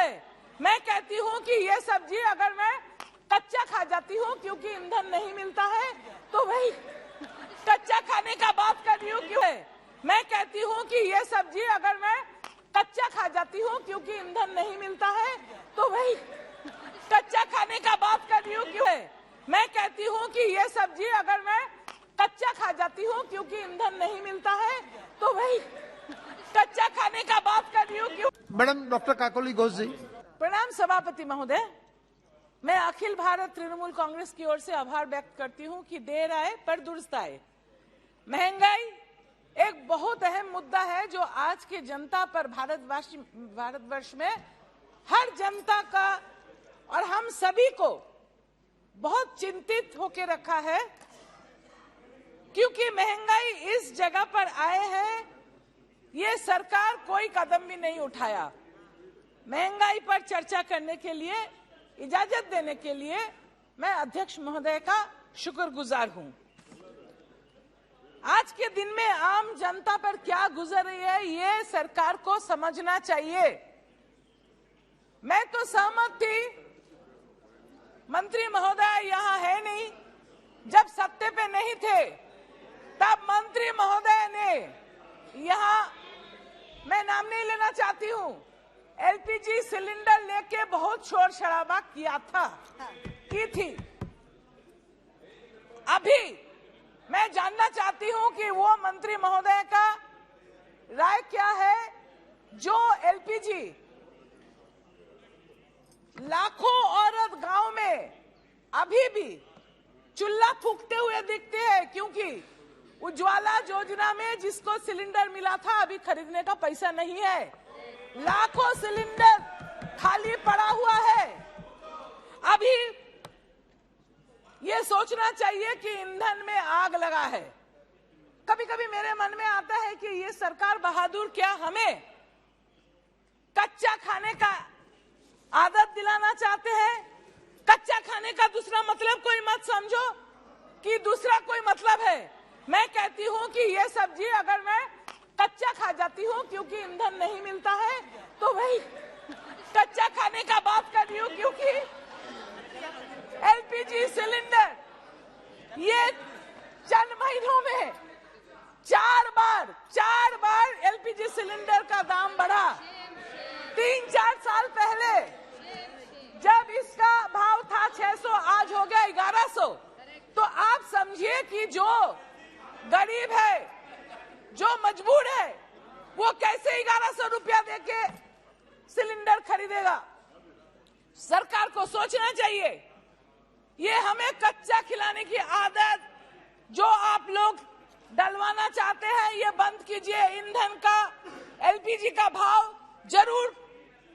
है? मैं कहती हूँ कि ये सब्जी अगर मैं कच्चा खा जाती हूँ क्योंकि ईंधन नहीं मिलता है, तो वही कच्चा खाने का बात कर रही हूँ क्यों है? मैं कहती हूँ कि ये सब्जी अगर मैं कच्चा खा जाती हूँ क्योंकि ईंधन नहीं मिलता है, तो वही कच्चा खाने का बात कर रही हूँ क्यों है? मैं कहती हूँ कि ये सब्जी अगर मैं कच्चा खा जाती हूँ क्योंकि ईंधन नहीं मिलता है, तो वही कच्चा खाने का बात कर रही हूँ क्यों? मैडम डॉक्टर काकोली घोष जी। प्रणाम सभापति महोदय, मैं अखिल भारत तृणमूल कांग्रेस की ओर से आभार व्यक्त करती हूं कि देर आए पर दुरुस्त आए। महंगाई एक बहुत अहम मुद्दा है जो आज के जनता पर भारतवर्ष में हर जनता का और हम सभी को बहुत चिंतित होकर रखा है, क्योंकि महंगाई इस जगह पर आए हैं, ये सरकार कोई कदम भी नहीं उठाया। महंगाई पर चर्चा करने के लिए इजाजत देने के लिए मैं अध्यक्ष महोदय का शुक्रगुजार हूं। आज के दिन में आम जनता पर क्या गुजर रही है, ये सरकार को समझना चाहिए। मैं तो सहमत थी, मंत्री महोदय यहाँ है नहीं, जब सत्ते पे नहीं थे तब मंत्री महोदय ने यहाँ, मैं नाम नहीं लेना चाहती हूँ, एलपीजी सिलेंडर लेके बहुत शोर शराबा की थी। अभी मैं जानना चाहती हूं कि वो मंत्री महोदय का राय क्या है जो एलपीजी लाखों औरत गांव में अभी भी चूल्हा फूकते हुए दिखते हैं, क्योंकि उज्ज्वला योजना में जिसको सिलेंडर मिला था अभी खरीदने का पैसा नहीं है। लाखों सिलेंडर खाली पड़ा हुआ है। अभी ये सोचना चाहिए कि ईंधन में आग लगा है। कभी कभी मेरे मन में आता है कि ये सरकार बहादुर क्या हमें कच्चा खाने का आदत दिलाना चाहते हैं? कच्चा खाने का दूसरा मतलब कोई मत समझो कि दूसरा कोई मतलब है। मैं कहती हूँ कि ये सब्जी अगर मैं कच्चा खा जाती हूँ क्योंकि ईंधन नहीं मिलता है, तो वही कच्चा खाने का बात कर रही हूँ, क्योंकि एलपीजी सिलेंडर ये चंद महीनों में चार बार एलपीजी सिलेंडर का दाम बढ़ा। 3-4 साल पहले जब इसका भाव था 600, आज हो गया 1100। तो आप समझिए कि जो गरीब है, जो मजबूर है, वो कैसे 1100 रुपया देके सिलेंडर खरीदेगा? सरकार को सोचना चाहिए। ये हमें कच्चा खिलाने की आदत जो आप लोग डलवाना चाहते हैं, ये बंद कीजिए। ईंधन का, एलपीजी का भाव जरूर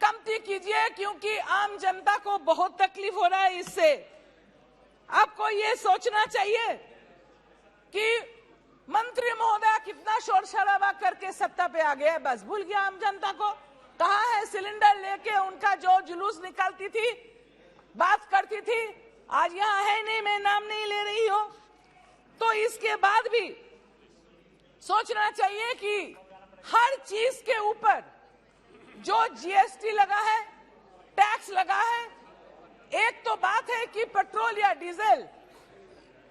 कमती कीजिए, क्योंकि आम जनता को बहुत तकलीफ हो रहा है इससे। आपको ये सोचना चाहिए कि मंत्री महोदय कितना शोर शराबा करके सत्ता पे आ गए, बस भूल गया आम जनता को। कहाँ है सिलेंडर लेके उनका जो जुलूस निकालती थी, बात करती थी, आज यहाँ है नहीं, मैं नाम नहीं ले रही हूँ। तो इसके बाद भी सोचना चाहिए कि हर चीज के ऊपर जो जीएसटी लगा है, टैक्स लगा है, एक तो बात है कि पेट्रोल या डीजल,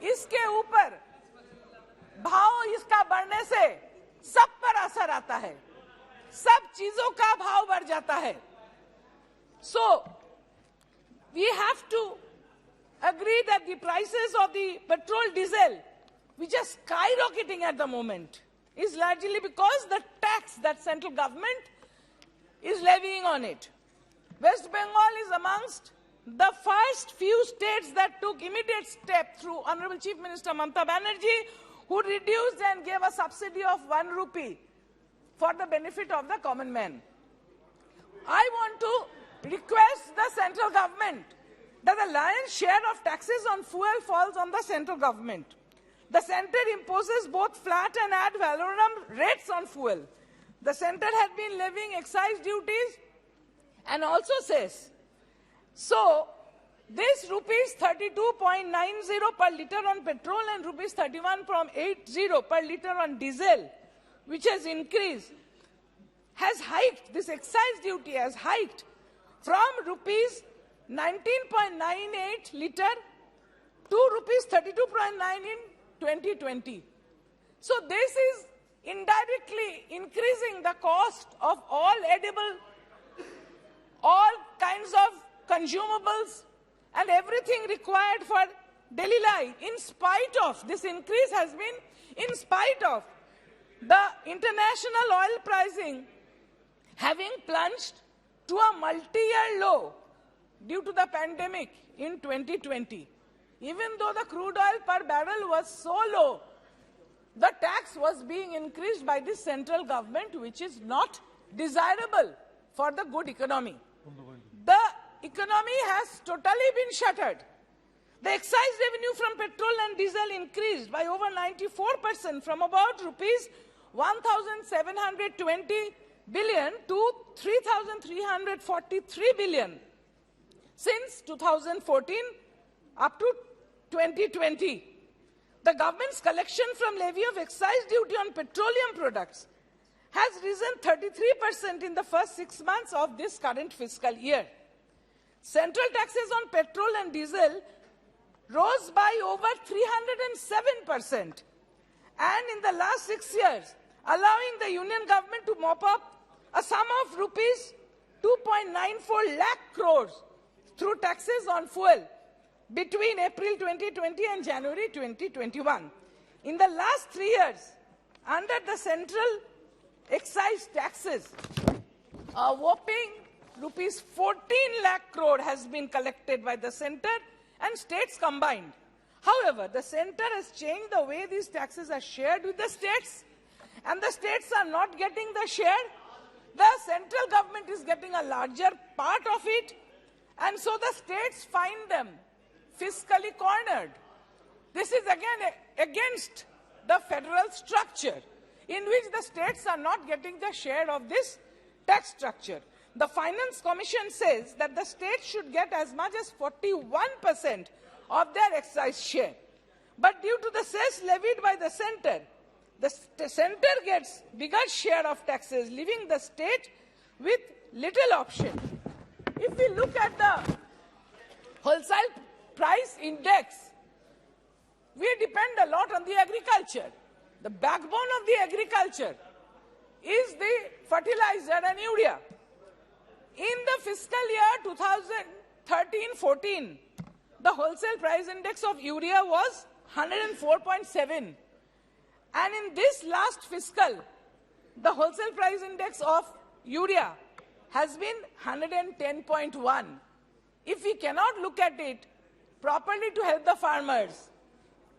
इसके ऊपर भाव इसका बढ़ने से सब पर असर आता है, सब चीजों का भाव बढ़ जाता है। So we have to agree that the prices of the petrol, diesel, which are skyrocketing at the moment, is largely because the tax that central government is levying on it. West Bengal is amongst the first few states that took immediate step through Honorable Chief Minister Mamata Banerjee, who reduced and gave a subsidy of 1 rupee for the benefit of the common man. I want to request the central government that the lion's share of taxes on fuel falls on the central government. The center imposes both flat and ad valorem rates on fuel. The center has been levying excise duties and also says, so this rupees 32.90 per litre on petrol and rupees 31.80 per litre on diesel, which has increased, has hiked, this excise duty has hiked from rupees 19.98 liter to rupees 32.9 in 2020. So this is indirectly increasing the cost of all edible, all kinds of consumables and everything required for daily life. In spite of this increase has been in spite of the international oil pricing having plunged to a multi-year low due to the pandemic in 2020. Even though the crude oil per barrel was so low, the tax was being increased by the central government, which is not desirable for the good economy. The economy has totally been shuttered. The excise revenue from petrol and diesel increased by over 94% from about rupees 1,720 billion to 3,343 billion since 2014 up to 2020. The government's collection from levy of excise duty on petroleum products has risen 33% in the first 6 months of this current fiscal year. Central taxes on petrol and diesel rose by over 307%. And in the last 6 years, allowing the union government to mop up a sum of rupees 2.94 lakh crores through taxes on fuel between April 2020 and January 2021. In the last 3 years, under the central excise taxes, a whopping rupees 14 lakh crore has been collected by the centre and states combined. However, the centre has changed the way these taxes are shared with the states, and the states are not getting the share. The central government is getting a larger part of it, and so the states find them fiscally cornered. This is again against the federal structure, in which the states are not getting the share of this tax structure. The Finance Commission says that the states should get as much as 41% of their excise share. But due to the cess levied by the centre gets bigger share of taxes, leaving the state with little option. If we look at the wholesale price index, we depend a lot on the agriculture. The backbone of the agriculture is the fertilizer and urea. In the fiscal year 2013-14, the wholesale price index of urea was 104.7. And in this last fiscal, the wholesale price index of urea has been 110.1. If we cannot look at it properly to help the farmers,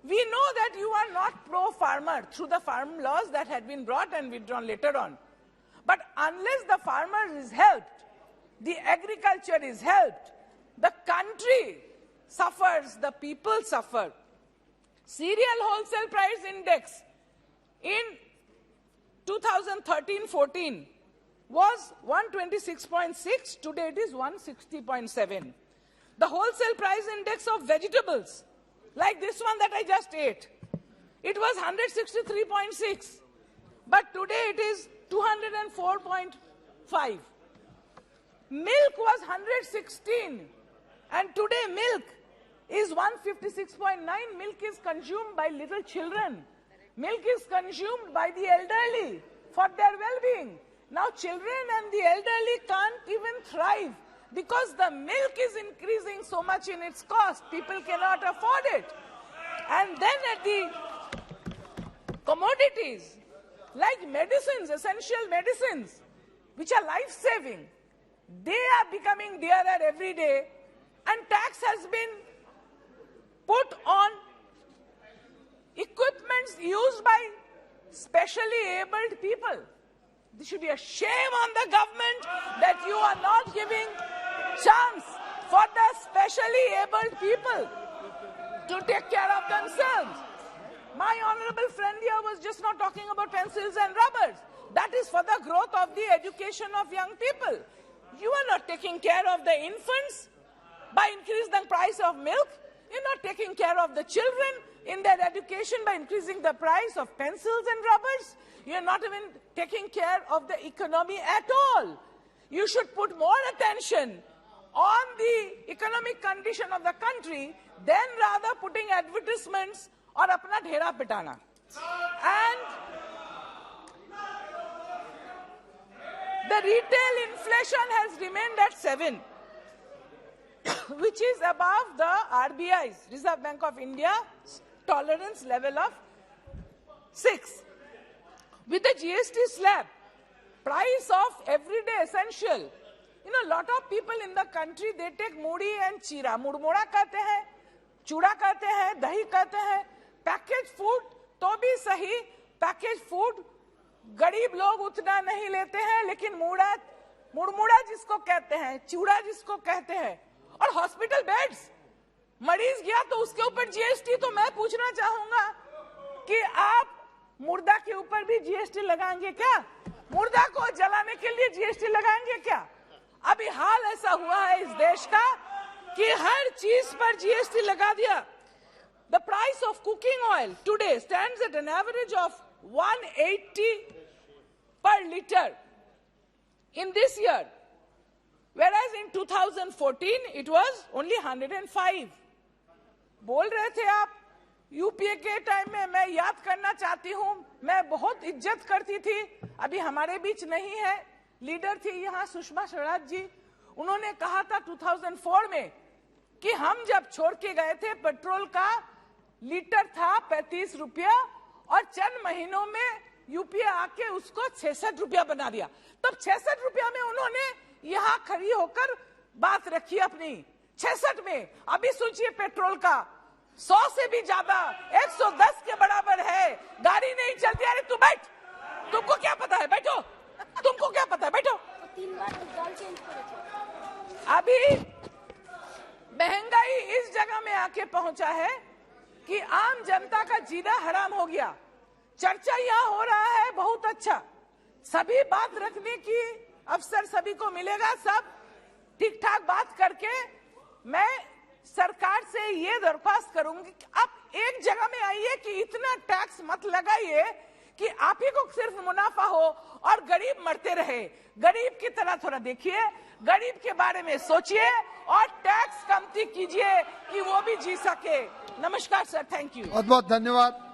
we know that you are not pro-farmer through the farm laws that had been brought and withdrawn later on. But unless the farmer is helped, the agriculture is helped, the country suffers, the people suffer. Cereal wholesale price index in 2013-14 was 126.6, today it is 160.7. The wholesale price index of vegetables, like this one that I just ate, it was 163.6, but today it is 204.5. Milk was 116, and today milk is 156.9. Milk is consumed by little children. Milk is consumed by the elderly for their well-being. Now children and the elderly can't even thrive because the milk is increasing so much in its cost. People cannot afford it. And then at the commodities, like medicines, essential medicines, which are life-saving, they are becoming dearer every day, and tax has been put on equipments used by specially abled people. This should be a shame on the government that you are not giving chance for the specially abled people to take care of themselves. My honorable friend here was just not talking about pencils and rubbers. That is for the growth of the education of young people. You are not taking care of the infants by increasing the price of milk. You're not taking care of the children in their education by increasing the price of pencils and rubbers. You're not even taking care of the economy at all. You should put more attention on the economic condition of the country than rather putting advertisements और अपना ढेरा पिटाना. And the retail inflation has remained at 7, which is above the RBI's, Reserve Bank of India, tolerance level of 6. With the GST slab, price of everyday essential, a lot of people in the country, they take mudi and chira. Mudmoda कहते हैं, चूड़ा कहते हैं, दही कहते हैं, package food तो भी सही, पैकेज फूड गरीब लोग उतना नहीं लेते हैं, लेकिन मुड़मुड़ा जिसको कहते हैं, चूड़ा जिसको कहते हैं, और हॉस्पिटल बेड्स, मरीज गया तो उसके ऊपर जीएसटी. तो मैं पूछना चाहूंगा कि आप मुर्दा के ऊपर भी जीएसटी लगाएंगे क्या? मुर्दा को जलाने के लिए जीएसटी लगाएंगे क्या? अभी हाल ऐसा हुआ है इस देश का कि हर चीज पर जीएसटी लगा दिया. The price of cooking oil today stands at an average of 180 per liter in this year, whereas in 2014 it was only 105. बोल रहे थे आप यूपीए के टाइम में, मैं याद करना चाहती हूं, मैं बहुत इज्जत करती थी, अभी हमारे बीच नहीं है, लीडर थी यहाँ सुषमा स्वराज जी. उन्होंने कहा था 2004 में कि हम जब छोड़ के गए थे पेट्रोल का लीटर था 35 रुपया और चंद महीनों में यूपीए आके उसको 66 रुपया बना दिया. तब 66 रुपया में उन्होंने यहाँ खड़ी होकर बात रखी अपनी 66 में. अभी सोचिए पेट्रोल का 100 से भी ज्यादा 110 के बराबर है, गाड़ी नहीं चलती. अरे तू बैठ, तुमको क्या पता है, बैठो, तुमको क्या पता है, बैठो. 3 बार दाल चेंज करे थे. अभी महंगाई इस जगह में आके पहुंचा है कि आम जनता का जीना हराम हो गया. चर्चा यहाँ हो रहा है, बहुत अच्छा, सभी बात रखने की अवसर सभी को मिलेगा, सब ठीक ठाक बात करके. मैं सरकार से ये दरख्वास्त करूंगी कि आप एक जगह में आइए कि इतना टैक्स मत लगाइए कि आप ही को सिर्फ मुनाफा हो और गरीब मरते रहे. गरीब की तरह थोड़ा देखिए, गरीब के बारे में सोचिए और टैक्स कमती कीजिए कि वो भी जी सके. नमस्कार सर, थैंक यू. बहुत बहुत धन्यवाद.